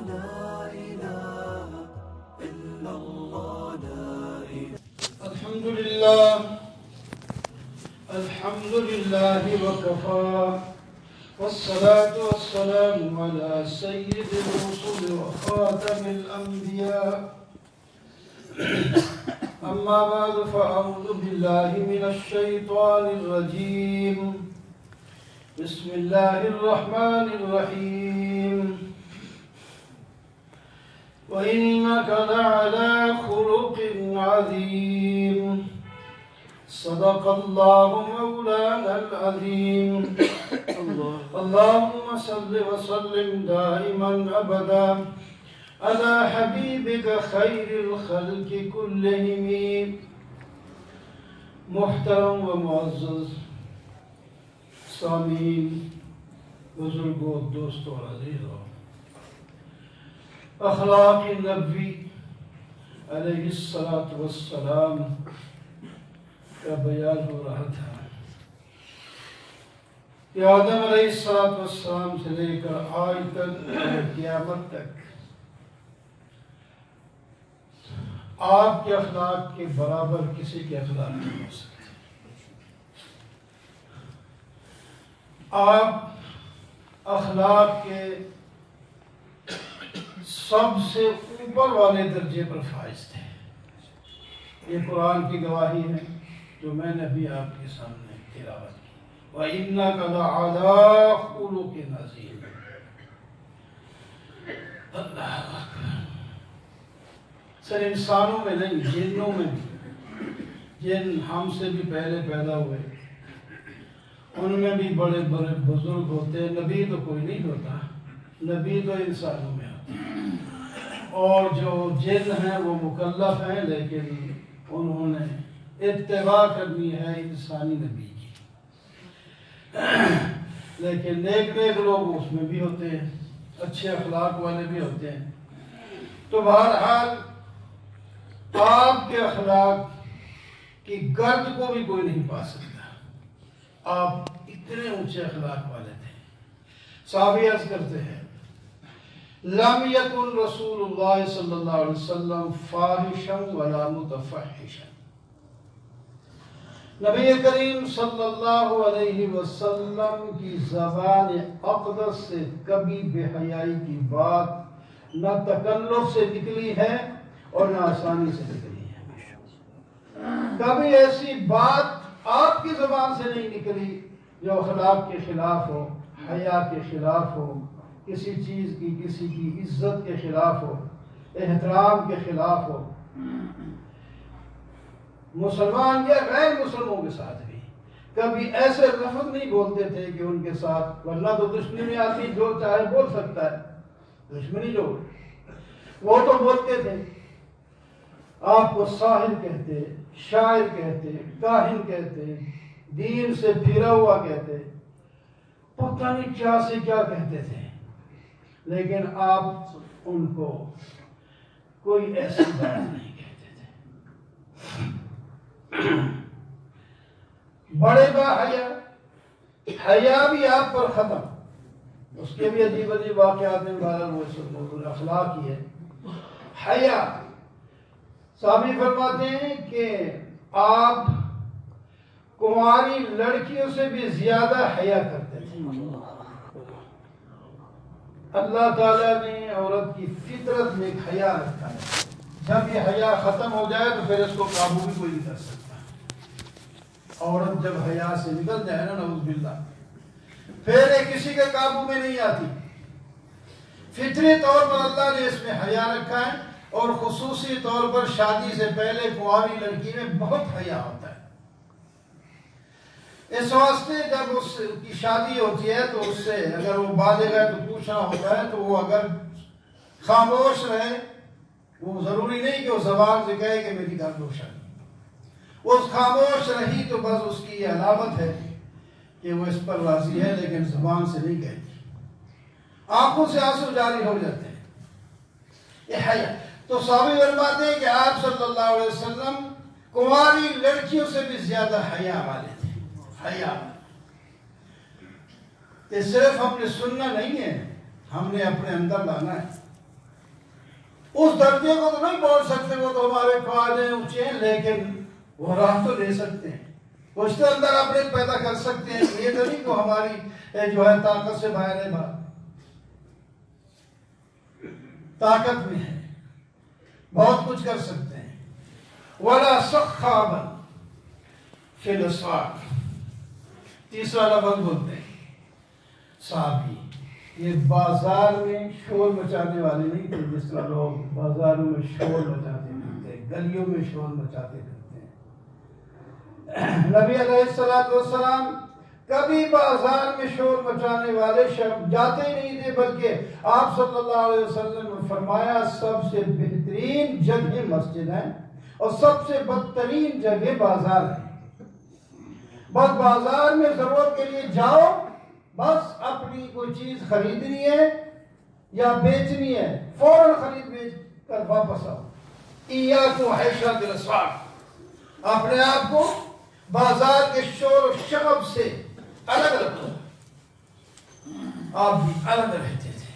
لا إله إلا الله لا إله. الحمد لله وكفى والصلاة والسلام على سيد الرسل وخاتم الأنبياء أما بعد فأعوذ بالله من الشيطان الرجيم بسم الله الرحمن الرحيم وإنك لعلى خلق عظيم صدق الله مولانا العظيم اللهم صل وسلم دائما أبدا على حبيبك خير الخلق كلهم. محترم و معزز سامعین، بزرگوں، دوستوں اور عزیزوں، اخلاق نبوی علیہ السلام کا بیان ہو رہا تھا کہ آدم علیہ السلام سے لے کر آج تک قیامت تک آپ کے اخلاق کے برابر کسی کے اخلاق نہیں ہو سکتے. آپ اخلاق کے سب سے اوپر والے درجے پر فائز تھے. یہ قرآن کی گواہی ہے جو میں نے بھی آپ کے سامنے تلاوت کی. وَإِنَّكَ لَعَلَىٰ خُلُقٍ عَظِيمٍ. اللہ اکبر. صرف انسانوں میں نہیں، جنوں میں بھی. جن ہم سے بھی پہلے پیدا ہوئے، ان میں بھی بڑے بڑے بزرگ ہوتے ہیں. نبی تو کوئی نہیں ہوتا، نبی تو انسانوں میں ہوتا ہے. اور جو جن ہیں وہ مکلف ہیں، لیکن انہوں نے اتباع کرنی ہے انسانی نبی کی. لیکن نیک لوگ اس میں بھی ہوتے ہیں، اچھے اخلاق والے بھی ہوتے ہیں. تو بہرحال آپ کے اخلاق کی گرد کو بھی کوئی نہیں پا سکتا. آپ اتنے اونچے اخلاق والے تھے. صحابی عرض کرتے ہیں لم یکن رسول اللہ صلی اللہ علیہ وسلم فاحشا ولا متفحشا. نبی کریم صلی اللہ علیہ وسلم کی زبان اقدس سے کبھی بے حیائی کی بات نہ تکلف سے نکلی ہے اور نہ آسانی سے نکلی ہے. کبھی ایسی بات آپ کی زبان سے نہیں نکلی جو اخلاق کے خلاف ہو، حیا کے خلاف ہو، کسی چیز کی، کسی کی عزت کے خلاف ہو، احترام کے خلاف ہو. مسلمان یا غیر مسلموں کے ساتھ بھی کبھی ایسے لفظ نہیں بولتے تھے کہ ان کے ساتھ، ورنہ تو دشمنی میں آدمی جو چاہے بول سکتا ہے. دشمنی جو وہ تو بولتے تھے. آپ کو ساحر کہتے، شاعر کہتے، کاہن کہتے، دین سے پھرا ہوا کہتے، پتہ نہیں کیا سے کیا کہتے تھے. لیکن آپ ان کو کوئی ایسی بات نہیں کہتے تھے. بڑے با حیا، حیا بھی آپ پر ختم. اس کے بھی عجیب عجیب واقعات میں وہ اخلاق ہی ہے. حیا صحابی فرماتے ہیں کہ آپ کنواری لڑکیوں سے بھی زیادہ حیا کرتے تھے. اللہ تعالیٰ نے عورت کی فطرت میں ایک حیا رکھا ہے. جب یہ حیا ختم ہو جائے تو پھر اس کو قابو بھی کوئی نہیں کر سکتا. عورت جب حیا سے نکل جائے نا، نعوذ باللہ، پھر یہ کسی کے قابو میں نہیں آتی. فطری طور پر اللہ نے اس میں حیا رکھا ہے، اور خصوصی طور پر شادی سے پہلے کنواری لڑکی میں بہت حیا ہوتا ہے. اس واسطے جب اس کی شادی ہوتی ہے تو اس سے اگر وہ بالغ ہے تو پوچھنا ہوتا ہے، تو وہ اگر خاموش رہے، وہ ضروری نہیں کہ وہ زبان سے کہے کہ میری گھر روشن. وہ خاموش رہی تو بس اس کی یہ علامت ہے کہ وہ اس پر راضی ہے، لیکن زبان سے نہیں کہتی. آنکھوں سے آنسو جاری ہو جاتے ہیں. یہ حیا. تو صحابی فرماتے ہیں کہ آپ صلی اللہ علیہ وسلم کنواری لڑکیوں سے بھی زیادہ حیا والے تھے. حیا کہ صرف ہم نے سننا نہیں ہے، ہم نے اپنے اندر لانا ہے. اس درجے کو تو نہیں پہنچ سکتے، وہ تو ہمارے قواعد اونچے ہیں، لیکن وہ راہ تو لے سکتے ہیں، وہ اس کے اندر اپنے پیدا کر سکتے ہیں. یہ تو نہیں کہ ہماری جو ہے طاقت سے باہر ہے، طاقت میں ہے، بہت کچھ کر سکتے ہیں. وَلَا سَخَّابًا فِي الْأَسْوَاقِ، تیسرا لفظ بولتے ہیں صحابی. یہ بازار میں شور مچانے والے نہیں تھے، جس طرح لوگ بازاروں میں شور مچاتے پھرتے ہیں، گلیوں میں شور مچاتے پھرتے ہیں. نبی علیہ السلام کبھی بازار میں شور مچانے والے شخص جاتے ہی نہیں تھے، بلکہ آپ صلی اللہ علیہ وسلم نے فرمایا سب سے بہترین جگہ مسجد ہے اور سب سے بدترین جگہ بازار ہے. بس بازار میں ضرورت کے لیے جاؤ، بس اپنی کوئی چیز خریدنی ہے یا بیچنی ہے، فوراً خرید بیچ کر واپس آؤ. ایاکم وحیشۃ الاسواق، اپنے آپ کو بازار کے شور و شغب سے الگ رکھو. آپ بھی الگ رہتے تھے.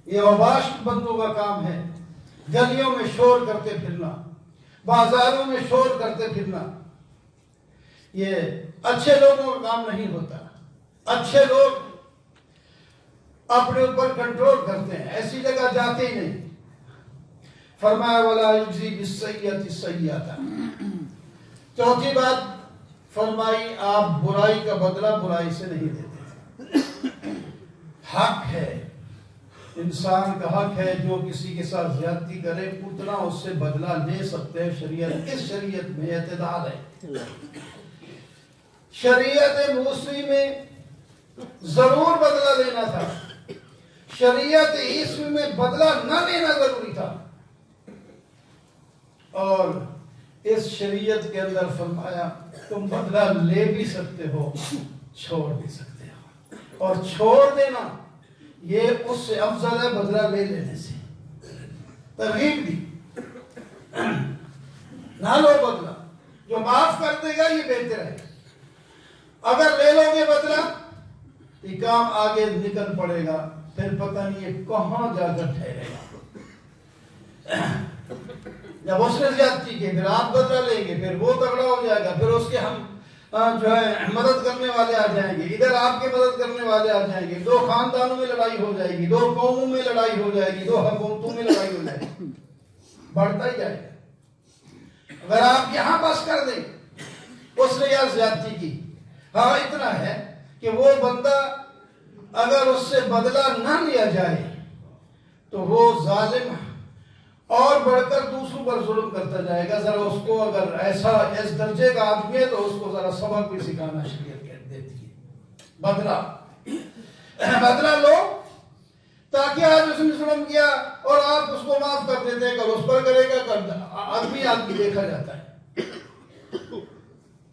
یہ اوباش بندوں کا کام ہے، گلیوں میں شور کرتے پھرنا، بازاروں میں شور کرتے پھرنا. یہ اچھے لوگوں کا کام نہیں ہوتا. اچھے لوگ اپنے اوپر کنٹرول کرتے ہیں، ایسی جگہ جاتے ہی نہیں. فرمایا وَلَا يُجْزِي بِالسَّيِّئَةِ السَّيِّئَةَ. چوتھی بات فرمائی آپ برائی کا بدلہ برائی سے نہیں دیتے. حق ہے، انسان کا حق ہے، جو کسی کے ساتھ زیادتی کرے اتنا اس سے بدلہ لے سکتے ہیں. شریعت، اس شریعت میں اعتدال ہے. شریعت موسوی میں ضرور بدلہ لینا تھا، شریعت عیسوی میں بدلہ نہ لینا ضروری تھا. اور اس شریعت کے اندر فرمایا تم بدلہ لے بھی سکتے ہو، چھوڑ بھی سکتے ہو. اور چھوڑ دینا یہ اس سے افضل ہے بدلہ لے لینے سے. ترغیب دی، نہ لو بدلہ، جو معاف کر دے گا یہ بہتر ہے. اگر لے لو گے بدلہ یہ کام آگے نکل پڑے گا، پھر پتہ نہیں یہ کہاں جا کر ٹھہرے گا. جب اس نے زیادتی کی پھر آپ بدلہ لیں گے، پھر وہ تگڑا ہو جائے گا، پھر اس کے ہم جو ہے مدد کرنے والے آ جائیں گے، ادھر آپ کے مدد کرنے والے آ جائیں گے. دو خاندانوں میں لڑائی ہو جائے گی، دو قوموں میں لڑائی ہو جائے گی، دو حکومتوں میں لڑائی ہو جائے گی، بڑھتا ہی جائے گا. اگر آپ یہاں بس کر دیں اس نے یہاں زیادتی کی، ہاں اتنا ہے کہ وہ بندہ اگر اس سے بدلہ نہ لیا جائے تو وہ ظالم اور بڑھ کر دوسروں پر ظلم کرتا جائے گا. ذرا اس کو اگر ایسا اس درجے کا آدمی ہے تو اس کو ذرا سبق بھی سکھانا شریعت کہہ دیتی ہے. بدلہ لو تاکہ آج اس نے ظلم کیا اور آپ اس کو معاف کر دیتے، کل اس پر کرے گا. آدمی دیکھا جاتا ہے.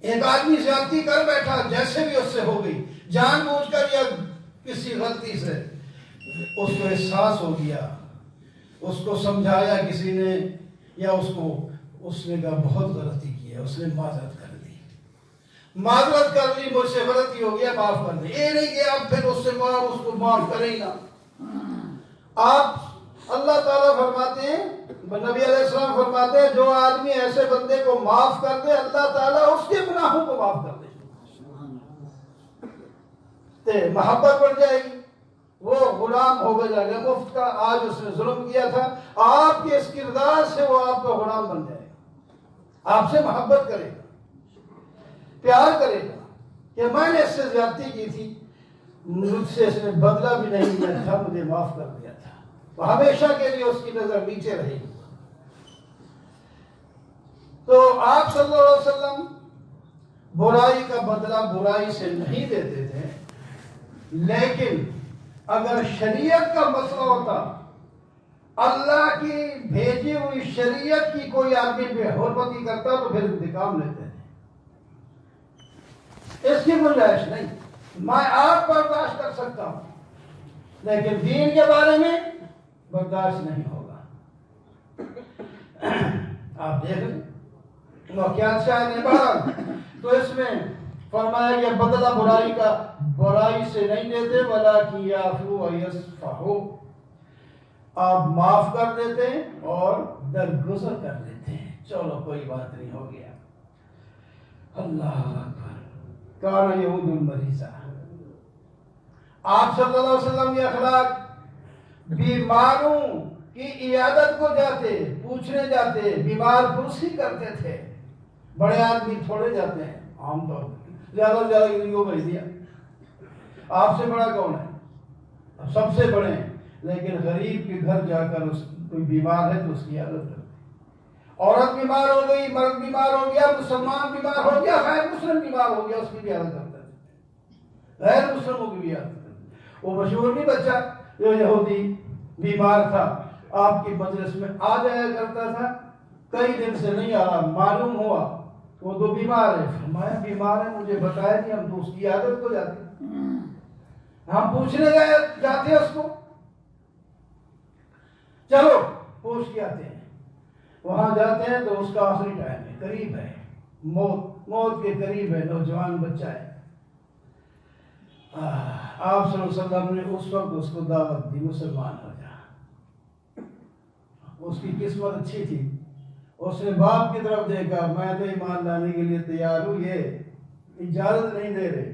ایک آدمی زیادتی کر بیٹھا، جیسے بھی اس سے ہو گئی، جان بوجھ کر یا کسی غلطی سے، اس کو احساس ہو گیا، اس کو سمجھایا کسی نے یا اس نے کہا بہت غلطی کی ہے، اس نے معذرت کر لی، مجھ سے غلطی ہو گیا معاف کر دیں. یہ نہیں کہ آپ پھر اس کو معاف کریں ہی نہ. آپ اللہ تعالیٰ فرماتے ہیں، نبی علیہ السلام فرماتے ہیں جو آدمی ایسے بندے کو معاف کر دے اللہ تعالیٰ اس کے گناہوں کو معاف کر دے. محبت بڑھ جائے گی، وہ غلام ہو جائے گا مفت کا. آج اس نے ظلم کیا تھا، آپ کے اس کردار سے وہ آپ کا غلام بن جائے گا، آپ سے محبت کرے گا، پیار کرے گا کہ میں نے اس سے زیادتی کی تھی، مجھ سے اس نے بدلہ بھی نہیں لیا تھا، مجھے معاف کر دیا تھا. وہ ہمیشہ کے لیے اس کی نظر نیچے رہے گی. تو آپ صلی اللہ علیہ وسلم برائی کا بدلہ برائی سے نہیں دیتے تھے، لیکن اگر شریعت کا مسئلہ ہوتا، اللہ کی بھیجی ہوئی شریعت کی کوئی آدمی بے حرمتی کرتا تو پھر انتقام لیتے تھے. اس کی گنجائش نہیں. میں آپ برداشت کر سکتا ہوں لیکن دین کے بارے میں برداشت نہیں ہوگا. آپ دیکھ لیں واقعات شاید عبارت. تو اس میں فرمایا کہ بدلہ برائی سے نہیں دیتے، وَلَٰكِنْ يَعْفُوا وَيَصْفَحُوا. آپ معاف کر دیتے ہیں اور درگزر کر دیتے ہیں، چلو کوئی بات نہیں، ہو گیا۔ اللہ اکبر۔ کان یہود المریضہ، آپ صلی اللہ علیہ وسلم کے اخلاق، بیماروں کی عیادت کو جاتے، پوچھنے جاتے، بیمار پرسی کرتے تھے۔ بڑے آدمی تھوڑے جاتے ہیں عام طور پر، زیادہ سے زیادہ کسی کو بھیج دیا، آپ سے بڑا کون ہے؟ سب سے بڑے ہیں، لیکن غریب کے گھر جا کر کوئی بیمار ہے تو اس کی عادت کرتے۔ عورت بیمار ہو گئی، مرد بیمار ہو گیا، مسلمان بیمار ہو گیا، غیر مسلم بیمار ہو گیا، اس کی بھی عادت کرتے تھے، غیر مسلموں کی بھی عادت کرتے تھے۔ وہ مشہور نہیں بچہ جو یہودی بیمار تھا، آپ کی مجلس میں آ جایا کرتا تھا، کئی دن سے نہیں آ، معلوم ہوا وہ تو بیمار ہے، فرمایا بیمار ہے مجھے بتایا نہیں، ہم تو اس کی عادت کو جاتے، ہم پوچھنے جاتے اس کو، چلو پوچھ کے آتے ہیں۔ وہاں جاتے ہیں تو اس کا آخری ٹائم ہے، قریب ہے، موت کے قریب ہے، نوجوان بچہ ہے۔ آپ صلی اللہ علیہ وسلم نے اس وقت اس کو دعوت دی، مسلمان ہو جا۔ اس کی قسمت اچھی تھی، اس نے باپ کی طرف دیکھا، میں تو ایمان لانے کے لیے تیار ہوں، یہ اجازت نہیں دے رہے۔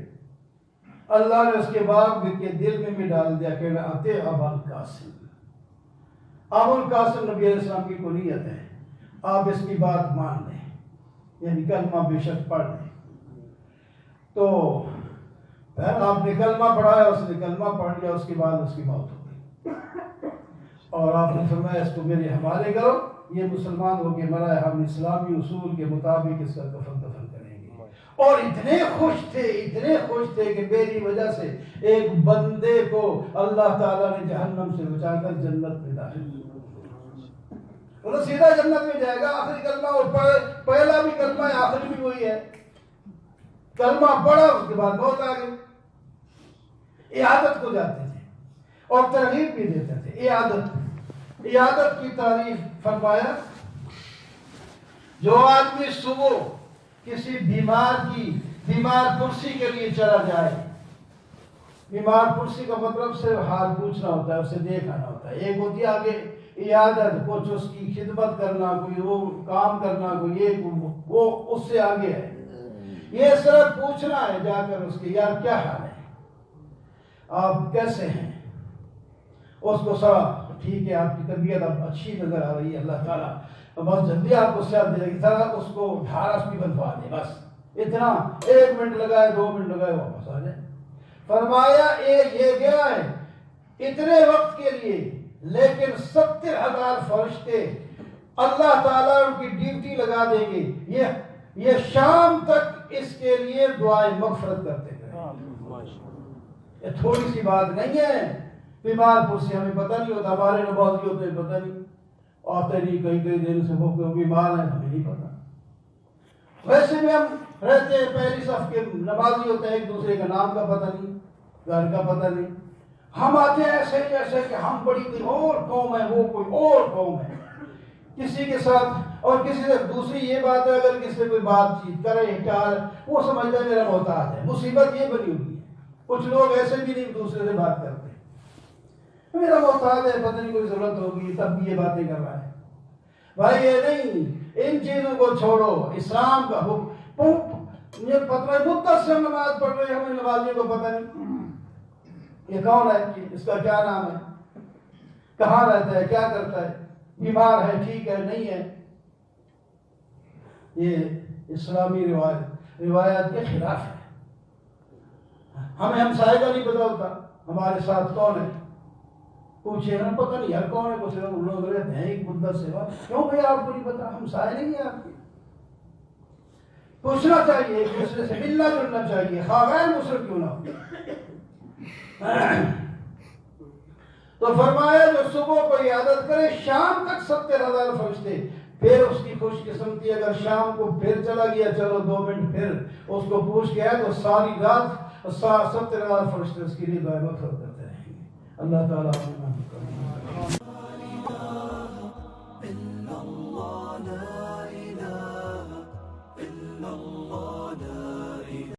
اللہ نے اس کے باپ کے دل میں بھی ڈال دیا کہ اتے ابو القاسم، ابو القاسم نبی علیہ السلام کی کنیت ہے، آپ اس کی بات مان لیں، یعنی کلمہ بے شک پڑھ لیں۔ تو آپ نے کلمہ پڑھایا، اس نے کلمہ پڑھ لیا، اس کے بعد اس کی موت ہو گئی، اور آپ نے فرمایا اس کو میرے حوالے کرو، یہ مسلمان ہو کے مرا ہے، ہم اسلامی اصول کے مطابق اس کا کفن کریں گے۔ اور اتنے خوش تھے کہ میری وجہ سے ایک بندے کو اللہ تعالیٰ نے جہنم سے بچا کر جنت میں داخل کیا، وہ سیدھا جنت میں جائے گا۔ آخری کلمہ، اور پہلا بھی کلمہ ہے، آخری بھی وہی ہے، کلمہ پڑھا اس کے بعد موت آ گئی۔ عیادت کو جاتے تھے اور ترغیب بھی دیتے تھے، عیادت کی تعریف فرمایا، جو آدمی صبح کسی بیمار پرسی کے لیے چلا جائے، بیمار پرسی کا مطلب صرف حال پوچھنا ہوتا ہے، اسے دیکھنا ہوتا ہے، ایک ہوتی ہے آگے عیادت، کچھ اس کی خدمت کرنا، کوئی وہ کام کرنا، کوئی یہ وہ اس سے آگے ہے، یہ صرف پوچھنا ہے جا کر اس کے، یار کیا حال ہے، آپ کیسے ہیں، اس کو سرا ٹھیک ہے، آپ کی طبیعت اب اچھی نظر آ رہی ہے، اللہ تعالیٰ بس جلدی آپ کو صحت دے گی، ذرا اس کو ڈھارس بھی بندھوا دے، بس اتنا، 1 منٹ لگائے 2 منٹ لگائے واپس آ جائے۔ فرمایا ایک یہ گیا ہے اتنے وقت کے لیے، لیکن 70,000 فرشتے اللہ تعالیٰ ان کی ڈیوٹی لگا دیں گے، یہ شام تک اس کے لیے دعائیں مغفرت کرتے ہیں۔ یہ تھوڑی سی بات نہیں ہے، بیمار پرسی ہمیں پتہ نہیں ہوتا، ہمارے نمازی ہوتے ہیں پتہ نہیں، آتے نہیں کئی دن سے وہ بیمار ہیں، ہمیں نہیں پتا۔ ویسے بھی ہم رہتے ہیں پہلی صف کے نمازی ہوتے ہیں، ایک دوسرے کا نام کا پتہ نہیں، گھر کا پتہ نہیں، ہم آتے ہیں ایسے جیسے کہ ہم بڑی کوئی اور قوم ہے، وہ کوئی اور قوم ہے، کسی کے ساتھ اور کسی سے دوسری یہ بات ہے، اگر کسی سے کوئی بات چیت کرے چال، وہ سمجھتا ہے میرا محتاج ہے، مصیبت یہ بنی ہوئی ہے۔ کچھ لوگ ایسے بھی نہیں دوسرے سے بات کرتے، میرا محتاج ہے، پتہ نہیں کوئی ضرورت ہوگی تب بھی یہ باتیں کر رہا ہے۔ بھائی یہ نہیں، ان چیزوں کو چھوڑو، اسلام کا حکم، یہ پتہ ہے مدت سے ہم نماز پڑھ رہے ہیں، ہمیں نمازیوں کو پتہ نہیں یہ کون ہے، اس کا کیا نام ہے، کہاں رہتا ہے، کیا کرتا ہے، بیمار ہے، ٹھیک ہے، نہیں ہے۔ یہ اسلامی روایات کے خلاف ہے۔ ہمیں ہمسائے کا نہیں پتا ہوتا ہمارے ساتھ کون ہے، پوچھے نا، پتہ نہیں یار کون ہے، کچھ لوگ رہتے ہیں ایک مدت سے، کیوں بھائی آپ کو نہیں پتا، ہمسائے نہیں ہے آپ کے، پوچھنا چاہیے، ایک دوسرے سے ملنا جلنا چاہیے، خواہ غیر مسلم کیوں نہ ہو۔ تو فرمایا جو صبح کو عیادت کرے شام تک 70,000 فرشتے، پھر اس کی خوش قسمتی اگر شام کو پھر چلا گیا، چلو 2 منٹ پھر اس کو پوچھ کے آئے، تو ساری رات 70,000 فرشتے اس کے لیے دعائیں مغفرت کرتے رہیں گے۔ اللہ تعالیٰ